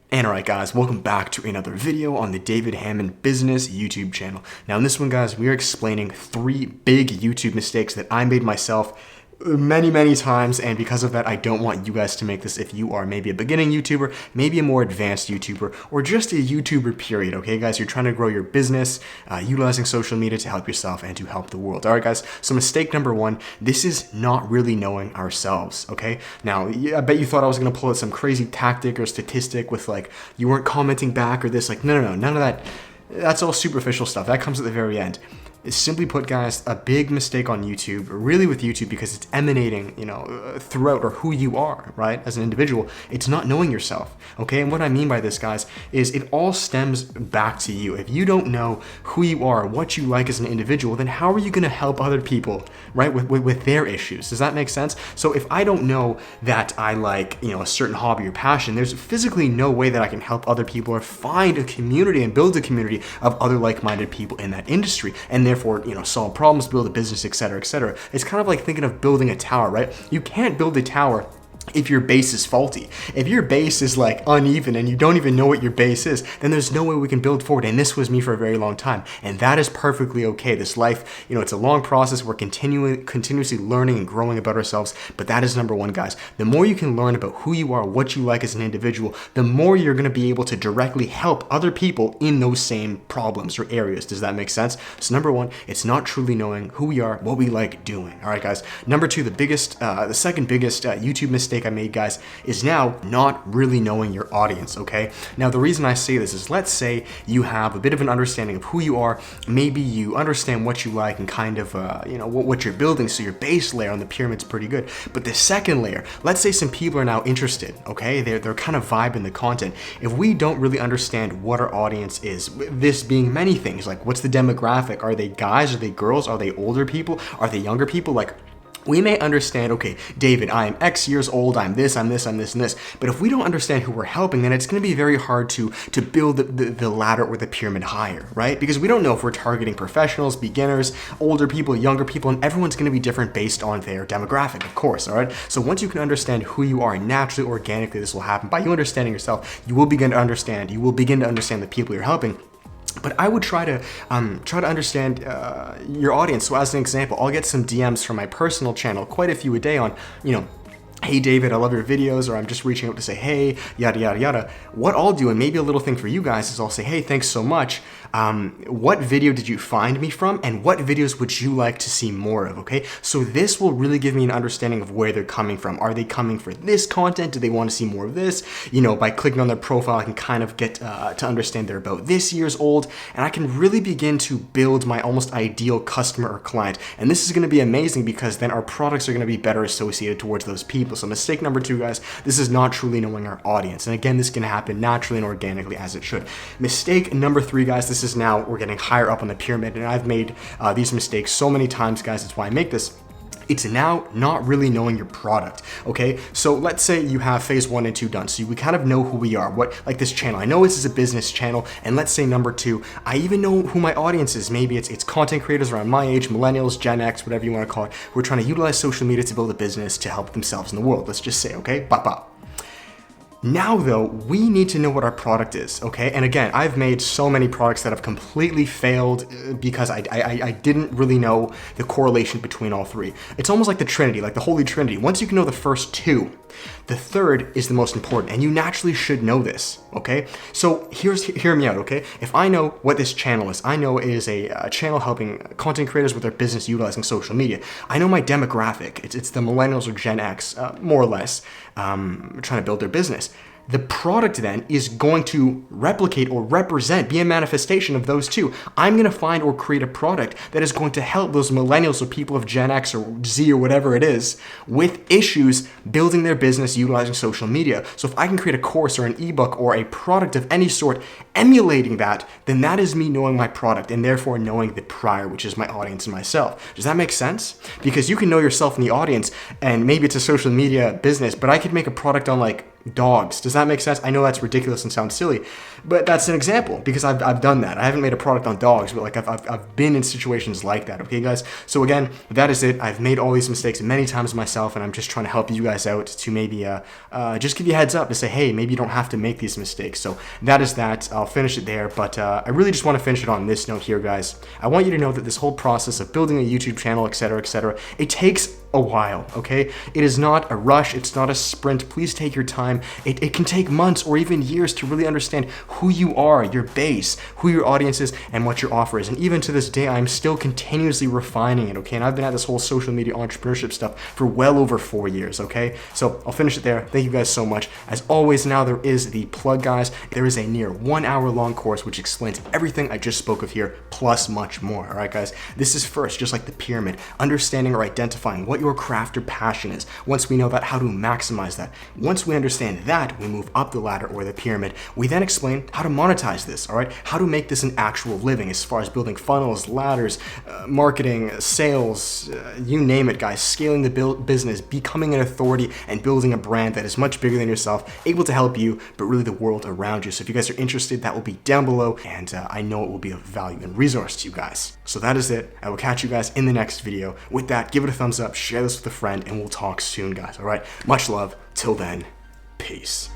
And alright guys, welcome back to another video on the David Hammond Business YouTube channel. Now in this one guys, we are explaining 3 big YouTube mistakes that I made myself many times, and because of that I don't want you guys to make this if you are maybe a beginning YouTuber, maybe a more advanced YouTuber, or just a YouTuber period, okay guys? You're trying to grow your business, utilizing social media to help yourself and to help the world. Alright guys, so mistake number 1, this is not really knowing ourselves, okay? Now, I bet you thought I was going to pull out some crazy tactic or statistic with like, you weren't commenting back or this, like no, none of that. That's all superficial stuff. That comes at the very end. Simply put guys, a big mistake on YouTube, really with YouTube, because it's emanating, throughout, or who you are, right, as an individual, it's not knowing yourself, okay? And what I mean by this guys is it all stems back to you. If you don't know who you are, what you like as an individual, then how are you going to help other people, right, with their issues? Does that make sense? So if I don't know that I like, a certain hobby or passion, there's physically no way that I can help other people or find a community and build a community of other like-minded people in that industry, and therefore, solve problems, build a business, etc., etc. It's kind of like thinking of building a tower, right? You can't build a tower if your base is faulty. If your base is like uneven and you don't even know what your base is, then there's no way we can build forward. And this was me for a very long time. And that is perfectly okay. This life, it's a long process. We're continuously learning and growing about ourselves. But that is number 1, guys. The more you can learn about who you are, what you like as an individual, the more you're going to be able to directly help other people in those same problems or areas. Does that make sense? So number 1, it's not truly knowing who we are, what we like doing. All right, guys. Number 2, the second biggest YouTube mistake I made, guys, is now not really knowing your audience, okay? Now, the reason I say this is, let's say you have a bit of an understanding of who you are, maybe you understand what you like and kind of, what you're building, so your base layer on the pyramid's pretty good. But the second layer, let's say some people are now interested, okay? They're kind of vibing the content. If we don't really understand what our audience is, this being many things, like what's the demographic? Are they guys? Are they girls? Are they older people? Are they younger people? Like, we may understand, okay, David, I am X years old, I'm this, and this. But if we don't understand who we're helping, then it's going to be very hard to build the ladder or the pyramid higher, right? Because we don't know if we're targeting professionals, beginners, older people, younger people, and everyone's going to be different based on their demographic, of course, all right? So once you can understand who you are, naturally, organically, this will happen. By you understanding yourself, you will begin to understand the people you're helping. But I would try to understand your audience. So as an example, I'll get some DMs from my personal channel, quite a few a day on, hey David, I love your videos, or I'm just reaching out to say, hey, yada, yada, yada. What I'll do, and maybe a little thing for you guys, is I'll say, hey, thanks so much. What video did you find me from, and what videos would you like to see more of, okay? So this will really give me an understanding of where they're coming from. Are they coming for this content? Do they want to see more of this? By clicking on their profile, I can kind of get to understand they're about this years old, and I can really begin to build my almost ideal customer or client. And this is going to be amazing because then our products are going to be better associated towards those people. So mistake number 2, guys, this is not truly knowing our audience. And again, this can happen naturally and organically as it should. Mistake number 3, guys, this is now, we're getting higher up on the pyramid, and I've made these mistakes so many times, guys. That's why I make this. It's now not really knowing your product, okay? So let's say you have phase 1 and 2 done. So we kind of know who we are, like this channel. I know this is a business channel, and let's say number 2, I even know who my audience is. Maybe it's content creators around my age, millennials, Gen X, whatever you want to call it, who are trying to utilize social media to build a business to help themselves in the world. Let's just say, okay, bop. Now though, we need to know what our product is, okay? And again, I've made so many products that have completely failed because I didn't really know the correlation between all 3. It's almost like the Trinity, like the Holy Trinity. Once you can know the first 2, the third is the most important, and you naturally should know this, okay? So hear me out, okay? If I know what this channel is, I know it is a channel helping content creators with their business utilizing social media. I know my demographic. It's the millennials or Gen X, more or less, trying to build their business. The product then is going to replicate or represent, be a manifestation of those 2. I'm going to find or create a product that is going to help those millennials or people of Gen X or Z or whatever it is with issues building their business utilizing social media. So if I can create a course or an ebook or a product of any sort emulating that, then that is me knowing my product and therefore knowing the prior, which is my audience and myself. Does that make sense? Because you can know yourself and the audience, and maybe it's a social media business, but I could make a product on like dogs. Does that make sense? I know that's ridiculous and sounds silly, but that's an example because I've done that. I haven't made a product on dogs, but like I've been in situations like that, okay guys? So again, that is it. I've made all these mistakes many times myself, and I'm just trying to help you guys out to maybe just give you a heads up to say, hey, maybe you don't have to make these mistakes. So that is that. I'll finish it there, but I really just want to finish it on this note here, guys. I want you to know that this whole process of building a YouTube channel, etc., it takes a while, okay? It is not a rush. It's not a sprint. Please take your time. It can take months or even years to really understand who you are, your base, who your audience is, and what your offer is. And even to this day, I'm still continuously refining it, okay? And I've been at this whole social media entrepreneurship stuff for well over 4 years, okay? So I'll finish it there. Thank you guys so much. As always, now there is the plug, guys. There is a near 1 hour long course which explains everything I just spoke of here, plus much more, all right, guys? This is first, just like the pyramid, understanding or identifying what your craft or passion is. Once we know that, how to maximize that. Once we understand that, we move up the ladder or the pyramid. We then explain how to monetize this, all right? How to make this an actual living as far as building funnels, ladders, marketing, sales, you name it, guys. Scaling the business, becoming an authority, and building a brand that is much bigger than yourself, able to help you, but really the world around you. So if you guys are interested, that will be down below, and I know it will be of value and resource to you guys. So that is it. I will catch you guys in the next video. With that, give it a thumbs up, share this with a friend, and we'll talk soon, guys, all right? Much love. Till then, peace.